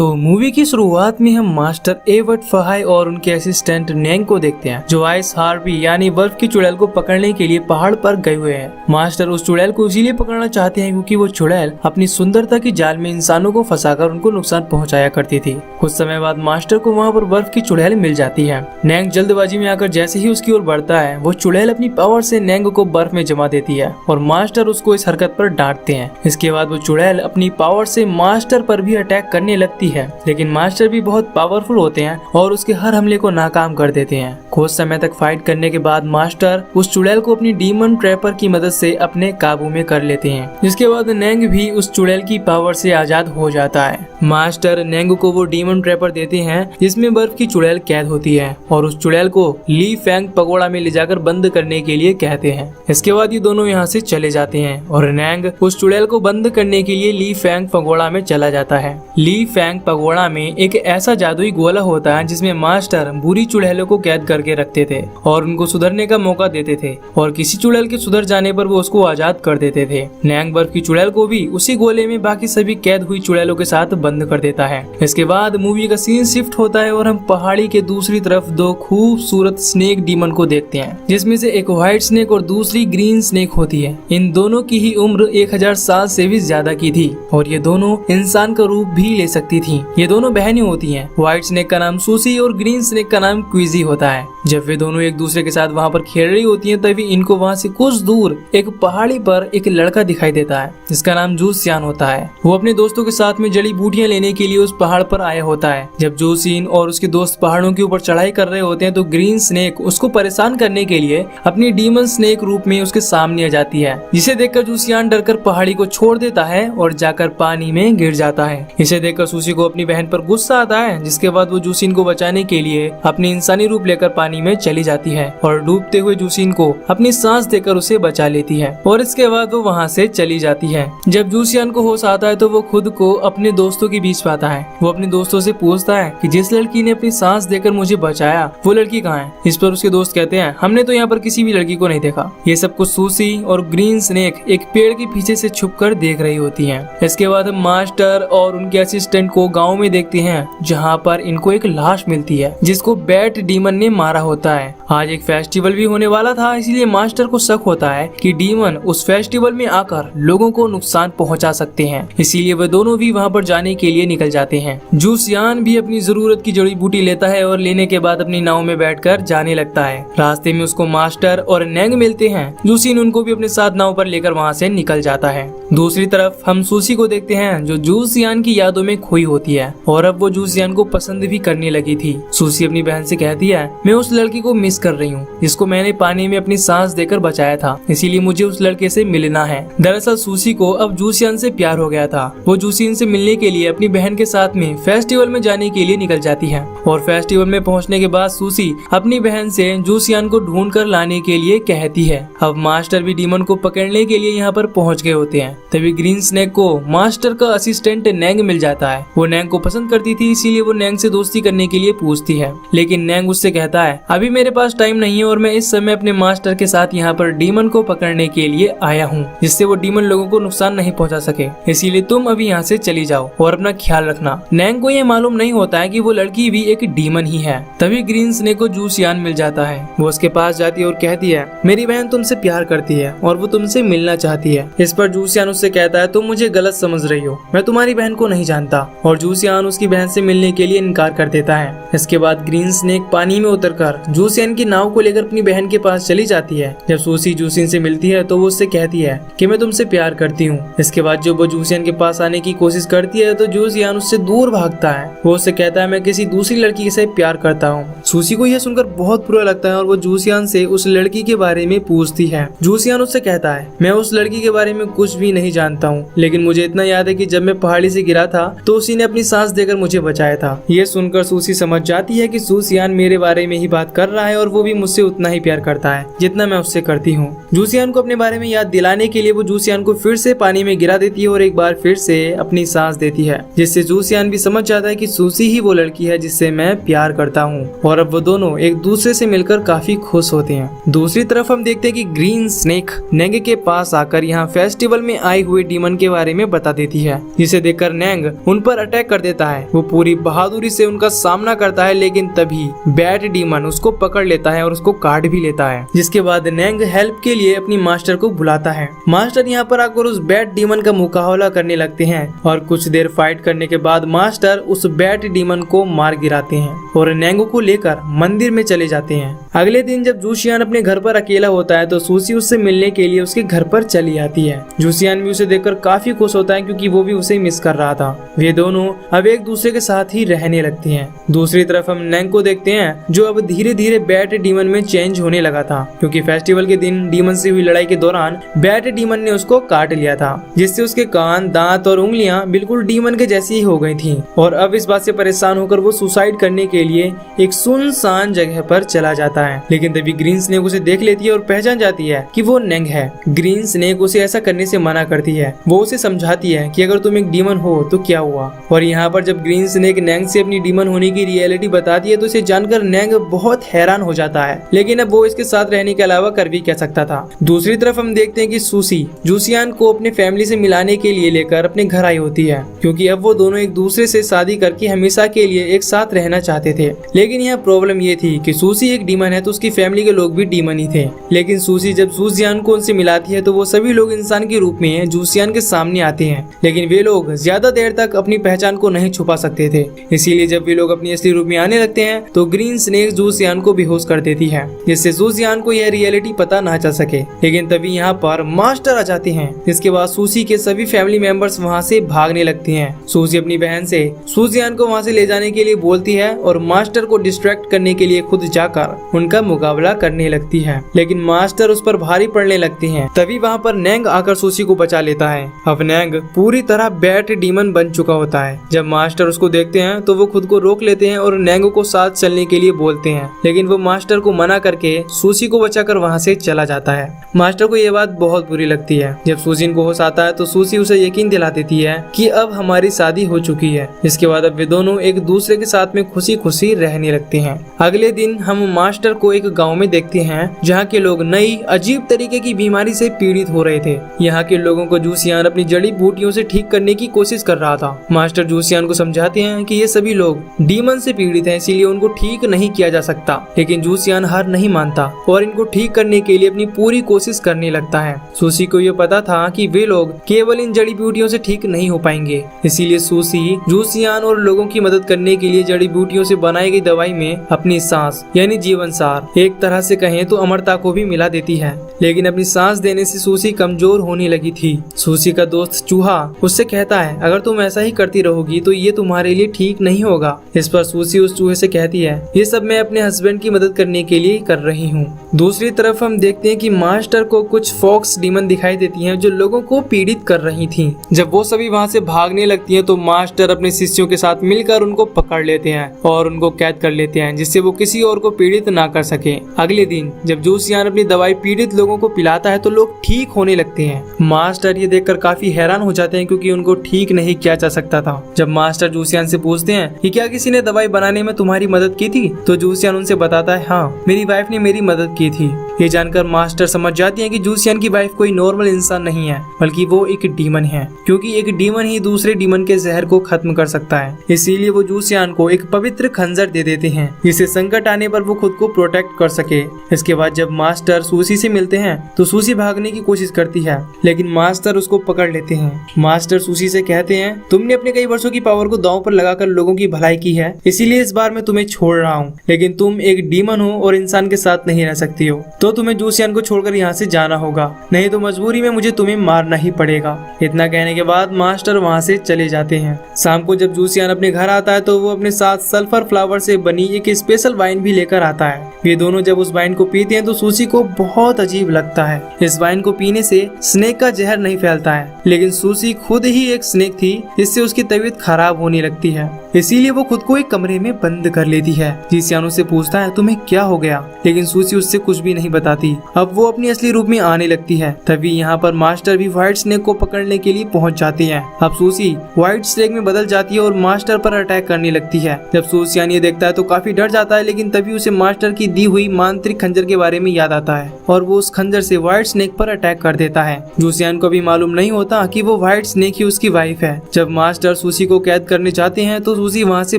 तो मूवी की शुरुआत में हम मास्टर एवट फहाई और उनके असिस्टेंट नेंग को देखते हैं, जो आइस हार्पी यानी बर्फ की चुड़ैल को पकड़ने के लिए पहाड़ पर गए हुए हैं। मास्टर उस चुड़ैल को इसीलिए पकड़ना चाहते हैं क्योंकि वो चुड़ैल अपनी सुंदरता की जाल में इंसानों को फंसाकर उनको नुकसान पहुंचाया करती थी। कुछ समय बाद मास्टर को वहाँ पर बर्फ की चुड़ैल मिल जाती है। नेंग जल्दबाजी में आकर जैसे ही उसकी ओर बढ़ता है, वो चुड़ैल अपनी पावर से नेंग को बर्फ में जमा देती है और मास्टर उसको इस हरकत पर डांटते हैं। इसके बाद वो चुड़ैल अपनी पावर से मास्टर पर भी अटैक करने लगती है, लेकिन मास्टर भी बहुत पावरफुल होते हैं और उसके हर हमले को नाकाम कर देते हैं। कुछ समय तक फाइट करने के बाद मास्टर उस चुड़ैल को अपनी डीमन ट्रैपर की मदद से अपने काबू में कर लेते हैं, जिसके बाद नेंग भी उस चुड़ैल की पावर से आजाद हो जाता है। मास्टर नेंग को वो डीमन ट्रैपर देते हैं जिसमें बर्फ की चुड़ैल कैद होती है और उस चुड़ैल को ली फैंग पगोड़ा में ले जाकर बंद करने के लिए कहते हैं। इसके बाद ये दोनों यहाँ से चले जाते हैं और नेंग उस चुड़ैल को बंद करने के लिए ली फैंग पगोड़ा में चला जाता है। ली फैंग पगोड़ा में एक ऐसा जादुई गोला होता है जिसमें मास्टर बुरी चुड़ैलों को कैद करके रखते थे और उनको सुधरने का मौका देते थे और किसी चुड़ैल के सुधर जाने पर वो उसको आजाद कर देते थे। नेंग बर्फ की चुड़ैल को भी उसी गोले में बाकी सभी कैद हुई चुड़ैलों के साथ बंद कर देता है। इसके बाद मूवी का सीन शिफ्ट होता है और हम पहाड़ी के दूसरी तरफ दो खूबसूरत स्नेक डीमन को देखते हैं, जिसमें से एक व्हाइट स्नेक और दूसरी ग्रीन स्नेक होती है। इन दोनों की ही उम्र 1000 साल से भी ज्यादा की थी और ये दोनों इंसान का रूप भी ले सकती थी। ये दोनों बहनें होती हैं। व्हाइट स्नेक का नाम सूसी और ग्रीन स्नेक का नाम क्विजी होता है। जब वे दोनों एक दूसरे के साथ वहाँ पर खेल रही होती हैं, तभी इनको वहाँ से कुछ दूर एक पहाड़ी पर एक लड़का दिखाई देता है जिसका नाम जूसियान होता है। वो अपने दोस्तों के साथ में जड़ी बूटियां लेने के लिए उस पहाड़ पर आया होता है। जब जूसिन और उसके दोस्त पहाड़ों के ऊपर चढ़ाई कर रहे होते हैं तो ग्रीन स्नेक उसको परेशान करने के लिए अपनी डीमन स्नेक रूप में उसके सामने आ जाती है, जिसे देखकर जूसियान डरकर पहाड़ी को छोड़ देता है और जाकर पानी में गिर जाता है। इसे देखकर सूसी को अपनी बहन पर गुस्सा आता है, जिसके बाद वो जूसिन को बचाने के लिए अपनी इंसानी रूप लेकर पानी में चली जाती है और डूबते हुए जूसिन को अपनी सांस देकर उसे बचा लेती है और इसके बाद वो वहाँ से चली जाती है। जब जूसियान को होश आता है तो वो खुद को अपने दोस्तों के बीच पाता है। वो अपने दोस्तों से पूछता है कि जिस लड़की ने अपनी सांस देकर मुझे बचाया वो लड़की कहाँ है। इस पर उसके दोस्त कहते हैं हमने तो यहाँ पर किसी भी लड़की को नहीं देखा। ये सब कुछ सूसी और ग्रीन स्नेक एक पेड़ के पीछे से छुपकर देख रही होती हैं। इसके बाद हम मास्टर और उनके असिस्टेंट को गाँव में देखते हैं, जहाँ पर इनको एक लाश मिलती है जिसको बैट डीमन ने मारा होता है। आज एक फेस्टिवल भी होने वाला था, इसलिए मास्टर को शक होता है कि डीमन उस फेस्टिवल में आकर लोगों को नुकसान पहुंचा सकते हैं, इसीलिए वे दोनों भी वहां पर जाने के लिए निकल जाते हैं। जूसियान भी अपनी जरूरत की जड़ी बूटी लेता है और लेने के बाद अपनी नाव में बैठकर जाने लगता है। रास्ते में उसको मास्टर और नेंग मिलते हैं। जूसिन उनको भी अपने साथ नाव पर लेकर वहाँ से निकल जाता है। दूसरी तरफ हम सूसी को देखते हैं, जो जूसियान की यादों में खोई होती है और अब वो जूसियान को पसंद भी करने लगी थी। सूसी अपनी बहन से कहती है मैं उस लड़की को मिस कर रही हूँ जिसको मैंने पानी में अपनी सांस देकर बचाया था, इसीलिए मुझे उस लड़के से मिलना है। दरअसल सूसी को अब जूसियान से प्यार हो गया था। वो जूसिन से मिलने के लिए अपनी बहन के साथ में फेस्टिवल में जाने के लिए निकल जाती है और फेस्टिवल में पहुंचने के बाद सूसी अपनी बहन से जूसियान को ढूंढ कर लाने के लिए कहती है। अब मास्टर भी डीमन को पकड़ने के लिए यहाँ पर पहुँच गए होते हैं। तभी ग्रीन स्नेक को मास्टर का असिस्टेंट नेंग मिल जाता है। वो नेंग को पसंद करती थी, इसीलिए वो नेंग से दोस्ती करने के लिए पूछती है, लेकिन नेंग उससे कहता है अभी मेरे पास टाइम नहीं है और मैं इस समय अपने मास्टर के साथ यहाँ पर डीमन को पकड़ने के लिए आया हूँ, जिससे वो डीमन लोगों को नुकसान नहीं पहुँचा सके, इसीलिए तुम अभी यहाँ से चली जाओ और अपना ख्याल रखना। नेंग को ये मालूम नहीं होता है कि वो लड़की भी एक डीमन ही है। तभी ग्रीन स्नेक को जूसियान मिल जाता है। वो उसके पास जाती है और कहती है मेरी बहन तुमसे प्यार करती है और वो तुमसे मिलना चाहती है। इस पर जूसियान उससे कहता है तुम मुझे गलत समझ रही हो, मैं तुम्हारी बहन को नहीं जानता, और जूसियान उसकी बहन से मिलने के लिए इनकार कर देता है। इसके बाद ग्रीन स्नेक पानी में उतरकर जूसियान की नाव को लेकर अपनी बहन के पास चली जाती है। जब सूसी जूसिन से मिलती है तो वो उससे कहती है कि मैं तुमसे प्यार करती हूँ। इसके बाद जब वो जूसियान के पास आने की कोशिश करती है तो जूसियान उससे दूर भागता है। वो उससे कहता है मैं किसी दूसरी लड़की से प्यार करता हूँ। सूसी को यह सुनकर बहुत बुरा लगता है और वो जूसियान से उस लड़की के बारे में पूछती है। जूसियान उससे कहता है मैं उस लड़की के बारे में कुछ भी नहीं जानता हूँ, लेकिन मुझे इतना याद है कि जब मैं पहाड़ी से गिरा था तो उसी ने अपनी सांस देकर मुझे बचाया था। ये सुनकर सूसी समझ जाती है कि जूसियान मेरे बारे में ही बात बात कर रहा है और वो भी मुझसे उतना ही प्यार करता है जितना मैं उससे करती हूँ। जूसियान को अपने बारे में याद दिलाने के लिए वो जूसियान को फिर से पानी में गिरा देती है और एक बार फिर से अपनी सांस देती है, जिससे जूसियान भी समझ जाता है कि सूसी ही वो लड़की है जिससे मैं प्यार करता हूँ। और अब वो दोनों एक दूसरे से मिलकर काफी खुश होते हैं। दूसरी तरफ हम देखते हैं कि ग्रीन स्नेक नेंग के पास आकर यहाँ फेस्टिवल में आए हुए डीमन के बारे में बता देती है, जिसे देखकर नेंग उन पर अटैक कर देता है। वो पूरी बहादुरी से उनका सामना करता है, लेकिन तभी बैट डीमन उसको पकड़ लेता है और उसको काट भी लेता है, जिसके बाद नेंग हेल्प के लिए अपनी मास्टर को बुलाता है। मास्टर यहाँ पर आकर उस बैट डीमन का मुकाबला करने लगते हैं और कुछ देर फाइट करने के बाद मास्टर उस बैट डीमन को मार गिराते हैं और नेंगो को लेकर मंदिर में चले जाते हैं। अगले दिन जब जूसियान अपने घर पर अकेला होता है तो सूसी उससे मिलने के लिए उसके घर पर चली आती है। जूसियान भी उसे देखकर काफी खुश होता है क्योंकि वो भी उसे मिस कर रहा था। वे दोनों अब एक दूसरे के साथ ही रहने लगते हैं। दूसरी तरफ हम नेंग को देखते हैं जो अब धीरे धीरे बैट डीमन में चेंज होने लगा था, क्योंकि फेस्टिवल के दिन डीमन से हुई लड़ाई के दौरान बैट डीमन ने उसको काट लिया था, जिससे उसके कान, दांत और उंगलियां बिल्कुल डीमन के जैसी ही हो गई थीं। और अब इस बात से परेशान होकर वो सुसाइड करने के लिए एक सुनसान जगह पर चला जाता है। लेकिन तभी ग्रीन स्नेक उसे देख लेती है और पहचान जाती है कि वो नेंग है। ग्रीन स्नेक उसे ऐसा करने से मना करती है। वो उसे समझाती है कि अगर तुम एक डीमन हो तो क्या हुआ। और यहाँ पर जब ग्रीन स्नेक नेंग से अपनी डीमन होने की रियलिटी बताती है तो इसे जानकर नेंग बहुत हैरान हो जाता है, लेकिन अब वो इसके साथ रहने के अलावा कर भी क्या सकता था। दूसरी तरफ हम देखते हैं कि सूसी जूसियान को अपने फैमिली से मिलाने के लिए लेकर अपने घर आई होती है, क्योंकि अब वो दोनों एक दूसरे से शादी करके हमेशा के लिए एक साथ रहना चाहते थे। लेकिन यहाँ प्रॉब्लम ये थी कि सूसी एक डीमन है तो उसकी फैमिली के लोग भी डीमन ही थे। लेकिन सूसी जब जूसियान को उनसे मिलाती है तो वो सभी लोग इंसान के रूप में जूसियान के सामने आते हैं, लेकिन वे लोग ज्यादा देर तक अपनी पहचान को नहीं छुपा सकते थे। इसीलिए जब वे लोग अपनी असली रूप में आने लगते हैं तो ग्रीन स्नेक जूसियान को बेहोश कर देती है, जिससे जूसियान को यह रियलिटी पता ना चल सके। लेकिन तभी यहाँ पर मास्टर आ जाते हैं। इसके बाद सूसी के सभी फैमिली मेंबर्स वहाँ से भागने लगते हैं। सूसी अपनी बहन से जूसियान को वहाँ से ले जाने के लिए बोलती है और मास्टर को डिस्ट्रैक्ट करने के लिए खुद जाकर उनका मुकाबला करने लगती है, लेकिन मास्टर उस पर भारी पड़ने लगते हैं। तभी वहाँ पर नेंग आकर सूसी को बचा लेता है। अब नेंग पूरी तरह बैट डीमन बन चुका होता है। जब मास्टर उसको देखते हैं तो वो खुद को रोक लेते हैं और नेंग को साथ चलने के लिए बोलते हैं, लेकिन वो मास्टर को मना करके सूसी को बचाकर वहाँ से चला जाता है। मास्टर को ये बात बहुत बुरी लगती है। जब सूसी को होश आता है तो सूसी उसे यकीन दिला देती है कि अब हमारी शादी हो चुकी है। इसके बाद अब वे दोनों एक दूसरे के साथ में खुशी खुशी रहने लगते हैं। अगले दिन हम मास्टर को एक गांव में देखते हैं जहाँ के लोग नई अजीब तरीके की बीमारी से पीड़ित हो रहे थे। यहाँ के लोगों को जूसियान अपनी जड़ी बूटियों से ठीक करने की कोशिश कर रहा था। मास्टर जूसियान को समझाते हैं कि ये सभी लोग डीमन से पीड़ित हैं, इसीलिए उनको ठीक नहीं किया जा सकता। लेकिन जूसियान हार नहीं मानता और इनको ठीक करने के लिए अपनी पूरी कोशिश करने लगता है। सूसी को ये पता था कि वे लोग केवल इन जड़ी बूटियों से ठीक नहीं हो पाएंगे, इसीलिए सूसी जूसियान और लोगों की मदद करने के लिए जड़ी बूटियों से बनाई गई दवाई में अपनी सांस यानी जीवन सार, एक तरह से कहें तो अमरता को भी मिला देती है। लेकिन अपनी सांस देने से सूसी कमजोर होने लगी थी। सूसी का दोस्त चूहा उससे कहता है अगर तुम ऐसा ही करती रहोगी तो ये तुम्हारे लिए ठीक नहीं होगा। इस पर सूसी उस चूहे से कहती है ये सब मैं अपने हस्बैंड की मदद करने के लिए कर रही हूँ। दूसरी तरफ हम देखते हैं कि मास्टर को कुछ फॉक्स डीमन दिखाई देती हैं जो लोगों को पीड़ित कर रही थीं। जब वो सभी वहाँ से भागने लगती हैं तो मास्टर अपने शिष्यों के साथ मिलकर उनको पकड़ लेते हैं और उनको कैद कर लेते हैं, जिससे वो किसी और को पीड़ित ना कर सके। अगले दिन जब जूसियान अपनी दवाई पीड़ित लोगों को पिलाता है तो लोग ठीक होने लगते हैं। मास्टर ये देखकर काफी हैरान हो जाते हैं क्योंकि उनको ठीक नहीं किया जा सकता था। जब मास्टर जूसियान से पूछते हैं कि क्या किसी ने दवाई बनाने में तुम्हारी मदद की थी, तो जूसियान उनसे बताता है हाँ, मेरी वाइफ ने मेरी मदद की थी। ये जानकर मास्टर समझ जाती है कि जूसियान की वाइफ कोई नॉर्मल इंसान नहीं है, बल्कि वो एक डीमन है, क्योंकि एक डीमन ही दूसरे डीमन के जहर को खत्म कर सकता है। इसीलिए वो जूसियान को एक पवित्र खंजर दे देते हैं, जिससे संकट आने पर वो खुद को प्रोटेक्ट कर सके। इसके बाद जब मास्टर सूसी से मिलते हैं तो सूसी भागने की कोशिश करती है, लेकिन मास्टर उसको पकड़ लेते हैं। मास्टर सूसी से कहते हैं तुमने अपने कई वर्षों की पावर को दांव पर लगाकर लोगों की भलाई की है, इसीलिए इस बार मैं तुम्हें छोड़ रहा हूँ। लेकिन तुम एक डीमन हो और इंसान के साथ नहीं रह सकती हो, तो तुम्हें जूसियान को छोड़कर यहाँ से जाना होगा, नहीं तो मजबूरी में मुझे तुम्हें मारना ही पड़ेगा। इतना कहने के बाद मास्टर वहाँ से चले जाते हैं। शाम को जब जूसियान अपने घर आता है तो वो अपने साथ सल्फर फ्लावर से बनी एक स्पेशल वाइन भी लेकर आता है। ये दोनों जब उस वाइन को पीते हैं तो सूसी को बहुत अजीब लगता है। इस वाइन को पीने से स्नेक का जहर नहीं फैलता है, लेकिन सूसी खुद ही एक स्नेक थी, जिससे उसकी तबीयत खराब होने लगती है। इसीलिए वो खुद को एक कमरे में बंद कर लेती है। जीसियान उससे पूछता है तुम्हें क्या हो गया, लेकिन सूसी उससे कुछ भी नहीं बताती। अब वो अपनी असली रूप में आने लगती है। तभी यहाँ पर मास्टर भी व्हाइट स्नेक को पकड़ने के लिए पहुँच जाती है। अब सूसी व्हाइट स्नेक में बदल जाती है और मास्टर पर अटैक करने लगती है। जब सूसियान ये देखता है तो काफी डर जाता है, लेकिन तभी उसे मास्टर की दी हुई मांत्रिक खंजर के बारे में याद आता है और वो उस खंजर से व्हाइट स्नेक पर अटैक कर देता है। जूसियान को भी मालूम नहीं होता कि वो व्हाइट स्नेक ही उसकी वाइफ है। जब मास्टर सूसी को कैद करने जाते हैं तो सूसी वहाँ से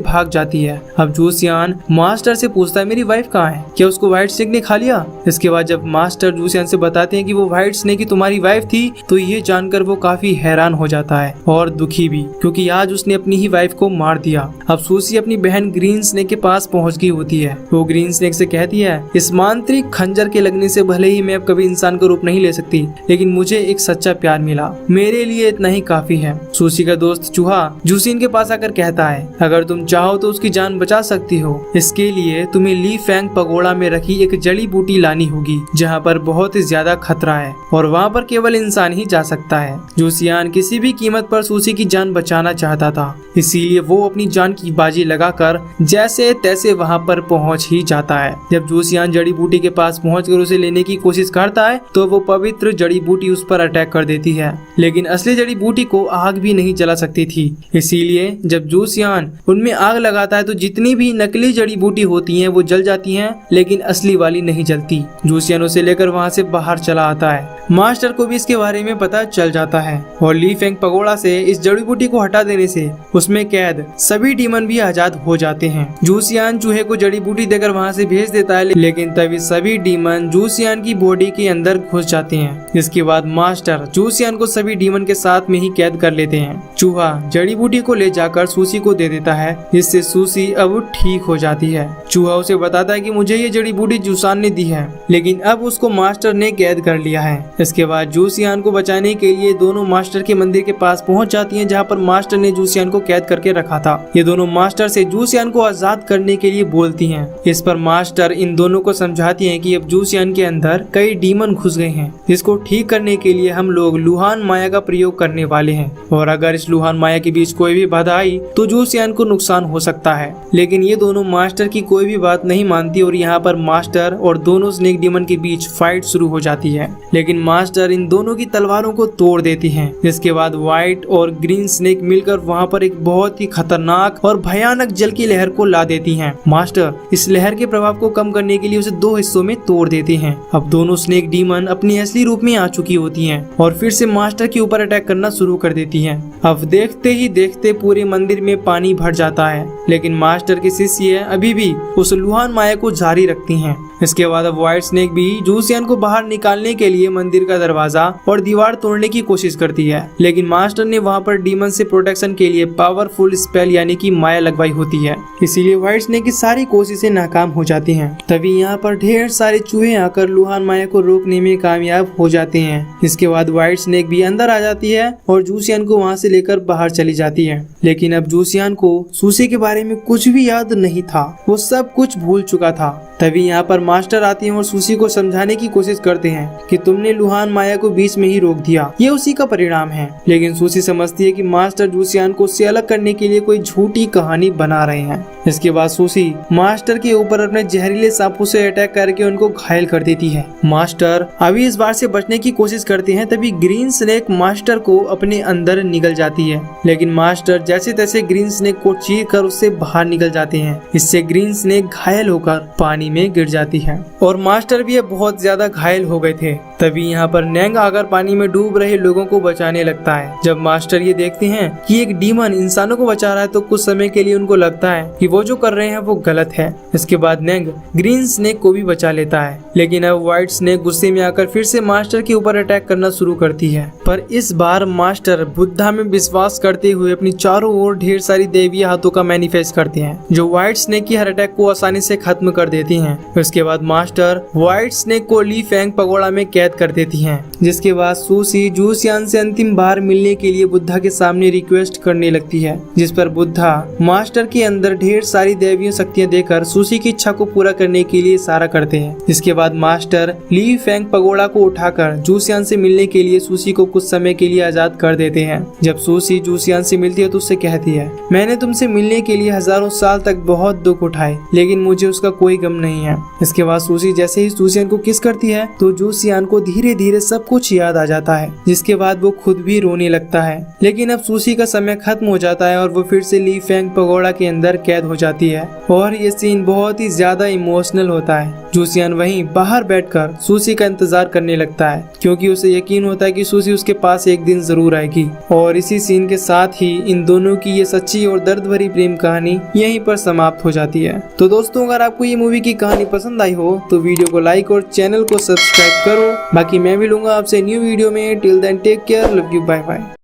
भाग जाती है। अब जूसियान मास्टर से पूछता है मेरी वाइफ कहाँ है, क्या उसको व्हाइट स्नेक ने खा लिया। इसके बाद जब मास्टर जूसियान से बताते हैं कि वो व्हाइट स्नेक ही तुम्हारी वाइफ थी, तो ये जानकर वो काफी हैरान हो जाता है और दुखी भी, क्योंकि आज उसने अपनी ही वाइफ को मार दिया। अब सूसी अपनी बहन ग्रीन स्नेक के पास पहुँच गई होती है। वो ग्रीन स्नेक से कहती है इस मांत्रिक खंजर के लगने से भले ही मैं अब कभी इंसान का रूप नहीं ले सकती, लेकिन मुझे एक सच्चा प्यार मिला, मेरे लिए इतना ही काफी है। सूसी का दोस्त चूहा जूसिन के पास आकर कहता है अगर तुम चाहो तो उसकी जान बचा सकती हो, इसके लिए तुम्हें ली फैंग पगोड़ा में रखी एक जड़ी बूटी लानी होगी जहाँ पर बहुत ही ज्यादा खतरा है और वहाँ पर केवल इंसान ही जा सकता है। जूसियान किसी भी कीमत पर सूसी की जान बचाना चाहता था, इसीलिए वो अपनी जान की बाजी लगाकर जैसे तैसे वहाँ पर पहुँच ही जाता है। जब जूसियान जड़ी बूटी के पास पहुंचकर उसे लेने की कोशिश करता है तो वो पवित्र जड़ी बूटी उस पर अटैक कर देती है, लेकिन असली जड़ी बूटी को आग भी नहीं जला सकती थी। इसीलिए जब जूसियान उनमें आग लगाता है तो जितनी भी नकली जड़ी बूटी होती हैं वो जल जाती हैं, लेकिन असली वाली नहीं जलती। जूसियान उसे लेकर वहाँ से बाहर चला आता है। मास्टर को भी इसके बारे में पता चल जाता है और ली फैंग पगोड़ा से इस जड़ी बूटी को हटा देने से उसमें कैद सभी डीमन भी आजाद हो जाते हैं। जूसियान चूहे को जड़ी बूटी देकर वहाँ से भेज देता है, लेकिन तभी सभी डीमन जूसियान की बॉडी के अंदर घुस जाते हैं। जिसके बाद मास्टर जूसियान को सभी डीमन के साथ में ही कैद कर लेते हैं। चूहा जड़ी बूटी को ले जाकर सूसी को दे देता है, जिससे सूसी अब ठीक हो जाती है। चूहा उसे बताता है कि मुझे ये जड़ी बूटी जूसान ने दी है, लेकिन अब उसको मास्टर ने कैद कर लिया है। इसके बाद जूसियान को बचाने के लिए दोनों मास्टर के मंदिर के पास पहुंच जाती हैं, जहां पर मास्टर ने जूसियान को कैद करके रखा था। ये दोनों मास्टर से जूसियान को आजाद करने के लिए बोलती हैं। इस पर मास्टर इन दोनों को समझाती हैं कि अब जूसियान के अंदर कई डीमन घुस गए हैं, जिसको ठीक करने के लिए हम लोग लुहान माया का प्रयोग करने वाले हैं, और अगर इस लुहान माया के बीच कोई भी बाधा आई तो जूसियान को नुकसान हो सकता है। लेकिन ये दोनों मास्टर की कोई भी बात नहीं मानती और यहाँ पर मास्टर और दोनों स्नेक डीमन के बीच फाइट शुरू हो जाती है, लेकिन मास्टर इन दोनों की तलवारों को तोड़ देती हैं। जिसके बाद व्हाइट और ग्रीन स्नेक मिलकर वहाँ पर एक बहुत ही खतरनाक और भयानक जल की लहर को ला देती हैं। मास्टर इस लहर के प्रभाव को कम करने के लिए उसे दो हिस्सों में तोड़ देते हैं। अब दोनों स्नेक डीमन अपनी असली रूप में आ चुकी होती हैं और फिर से मास्टर के ऊपर अटैक करना शुरू कर देती हैं। अब देखते ही देखते पूरे मंदिर में पानी भर जाता है, लेकिन मास्टर के शिष्य अभी भी उस लुहान माया को जारी रखती हैं। इसके बाद अब व्हाइट स्नेक भी जूसियान को बाहर निकालने के लिए मंदिर का दरवाजा और दीवार तोड़ने की कोशिश करती है, लेकिन मास्टर ने वहाँ पर डीमन से प्रोटेक्शन के लिए पावरफुल स्पेल यानी कि माया लगवाई होती है, इसीलिए व्हाइट स्नेक की सारी कोशिशें नाकाम हो जाती हैं। तभी यहाँ पर ढेर सारे चूहे आकर लुहान माया को रोकने में कामयाब हो जाते हैं। इसके बाद व्हाइट स्नेक भी अंदर आ जाती है और जूसियान को वहाँ से लेकर बाहर चली जाती है, लेकिन अब जूसियान को सूसी के बारे में कुछ भी याद नहीं था, वो सब कुछ भूल चुका था। तभी यहाँ पर मास्टर आते हैं और सूसी को समझाने की कोशिश करते हैं कि तुमने लुहान माया को बीच में ही रोक दिया, ये उसी का परिणाम है। लेकिन सूसी समझती है कि मास्टर जूसियान को उससे अलग करने के लिए कोई झूठी कहानी बना रहे हैं। इसके बाद सूसी मास्टर के ऊपर अपने जहरीले सांपों से अटैक करके उनको घायल कर देती है। मास्टर अभी इस बार से बचने की कोशिश करते हैं, तभी ग्रीन स्नेक मास्टर को अपने अंदर निगल जाती है, लेकिन मास्टर जैसे तैसे ग्रीन स्नेक को चीर कर उससे बाहर निकल जाते हैं। इससे ग्रीन स्नेक घायल होकर पानी में गिर जाती है और मास्टर भी बहुत ज्यादा घायल हो गए थे। तभी यहाँ पर नैंग आकर पानी में डूब रहे लोगों को बचाने लगता है। जब मास्टर ये देखते हैं कि एक डीमन इंसानों को बचा रहा है तो कुछ समय के लिए उनको लगता है कि वो जो कर रहे हैं वो गलत है। इसके बाद नैंग ग्रीन स्नेक को भी बचा लेता है, लेकिन अब व्हाइट स्नेक गुस्से में आकर फिर से मास्टर के ऊपर अटैक करना शुरू करती है। पर इस बार मास्टर बुद्धा में विश्वास करते हुए अपनी चारों ओर ढेर सारी देवी हाथों का मैनिफेस्ट करते हैं, जो व्हाइट स्नेक की हर अटैक को आसानी से खत्म कर देती हैं। उसके बाद मास्टर व्हाइट स्नेक को ली फैंग पगोड़ा में कैद कैद कर देती हैं। जिसके बाद सूसी जूसियान से अंतिम बार मिलने के लिए बुद्धा के सामने रिक्वेस्ट करने लगती है, जिस पर बुद्धा मास्टर के अंदर ढेर सारी दैवीय शक्तियां देकर सूसी की इच्छा को पूरा करने के लिए इशारा करते हैं। जिसके बाद मास्टर ली फेंग पगोड़ा को उठाकर जूसियान से मिलने के लिए सूसी को कुछ समय के लिए आजाद कर देते हैं। जब सूसी जूसियान से मिलती है तो उससे कहती है, मैंने तुमसे मिलने के लिए हजारों साल तक बहुत दुख उठाए, लेकिन मुझे उसका कोई गम नहीं है। इसके बाद सूसी जैसे ही जूसियान को किस करती है तो जूसियान को धीरे धीरे सब कुछ याद आ जाता है, जिसके बाद वो खुद भी रोने लगता है। लेकिन अब सूसी का समय खत्म हो जाता है और वो फिर से ली फेंग पगोड़ा के अंदर कैद हो जाती है और ये सीन बहुत ही ज्यादा इमोशनल होता है। जूसियान वहीं बाहर बैठकर सूसी का इंतजार करने लगता है, क्योंकि उसे यकीन होता है कि सूसी उसके पास एक दिन जरूर आएगी। और इसी सीन के साथ ही इन दोनों की ये सच्ची और दर्द भरी प्रेम कहानी यहीं पर समाप्त हो जाती है। तो दोस्तों, अगर आपको ये मूवी की कहानी पसंद आई हो तो वीडियो को लाइक और चैनल को सब्सक्राइब करो। बाकी मैं मिलूंगा आपसे न्यू वीडियो में। Till then take care, love you, bye bye.